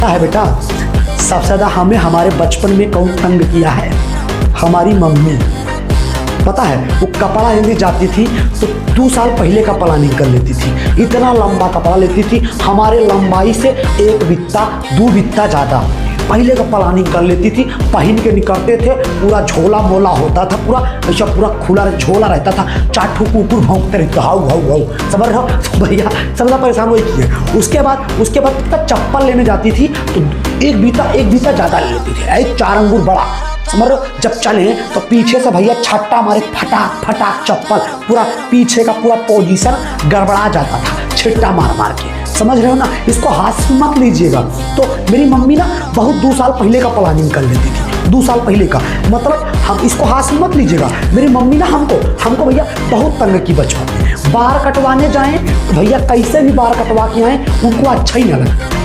है बेटा, सबसे ज़्यादा हमें हमारे बचपन में कौन तंग किया है? हमारी मम्मी। पता है, वो कपड़ा लेने जाती थी तो 2 साल पहले का प्लानिंग कर लेती थी। इतना लंबा कपड़ा लेती थी, हमारे लंबाई से 1 बित्ता 2 बित्ता ज़्यादा पहले का प्लानिंग कर लेती थी। पहन के निकलते थे, पूरा झोला मोला होता था, पूरा ऐसा पूरा खुला झोला रहता था। 4 ठो कुकुर भौंकते रहते, हाउ हाउ हाउ, समझ रहे हो? तो भैया सबसे परेशान वही किए। उसके बाद चप्पल लेने जाती थी तो 1 बित्ता ज़्यादा ले लेती थी, 4 अंगूर बड़ा, समझ रहे हो? जब चले तो पीछे से भैया छट्टा मारे, फटाक फटाक चप्पल, पूरा पीछे का पूरा पोजीशन गड़बड़ा जाता था, छिट्टा मार मार के, समझ रहे हो ना? इसको हाथ से मत लीजिएगा। तो मेरी मम्मी ना बहुत 2 साल पहले का प्लानिंग कर लेती थी, 2 साल पहले का, मतलब हम इसको हाथ से मत लीजिएगा। मेरी मम्मी ना हमको भैया बहुत तंग की बचपन में। बाल कटवाने जाएं तो भैया कैसे भी बाल कटवा के आए, उनको अच्छा ही ना लगता।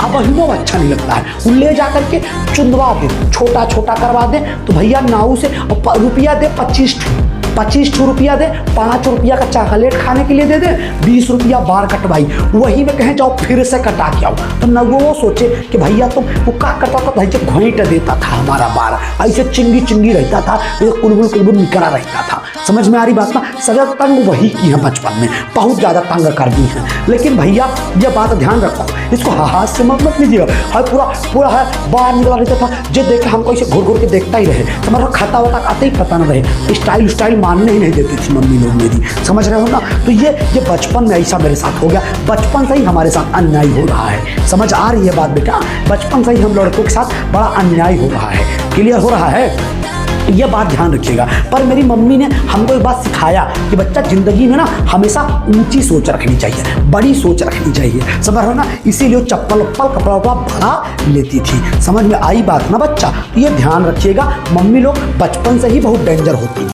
अब हिमो अच्छा नहीं लगता है। वो ले जा करके चुंदवा दे, छोटा छोटा करवा दे तो भैया नाऊ से रुपया दे 25 रुपया दे, 5 रुपया का चॉकलेट खाने के लिए दे दे, 20 रुपया बाल कटवाई, वही में कहें जाओ फिर से कटा के आओ। तो न वो सोचे कि भैया तुम वो का करता था, भाई जब घोंट देता था हमारा बाल, ऐसे चिंगी रहता था, कुलबुल निकला रहता था। समझ में आ रही बात ना? सजा तंग वही की है बचपन में, बहुत ज़्यादा तंग कर दी है। लेकिन भैया ये बात ध्यान रखो, इसको हाथ से मत लीजिएगा। है पूरा है बाहर निकला रहता था, जो देखे हमको ऐसे घूर के देखता ही रहे, समझ रहे? खाता वाता आते ही पता न रहे, स्टाइल मानने ही नहीं देती थी मम्मी लोग मेरी, समझ रहे हो ना? तो ये बचपन में ऐसा मेरे साथ हो गया। बचपन से ही हमारे साथ अन्याय हो रहा है, समझ आ रही है बात बेटा? बचपन से ही हम लड़कों के साथ बड़ा अन्याय हो रहा है। क्लियर हो रहा है? ये बात ध्यान रखिएगा। पर मेरी मम्मी ने हमको एक बात सिखाया कि बच्चा जिंदगी में ना हमेशा ऊंची सोच रखनी चाहिए, बड़ी सोच रखनी चाहिए, समझ रहे हो ना? इसीलिए चप्पल कपड़ा बड़ा लेती थी। समझ में आई बात ना बच्चा? तो ये ध्यान रखिएगा, मम्मी लोग बचपन से ही बहुत डेंजर होती है।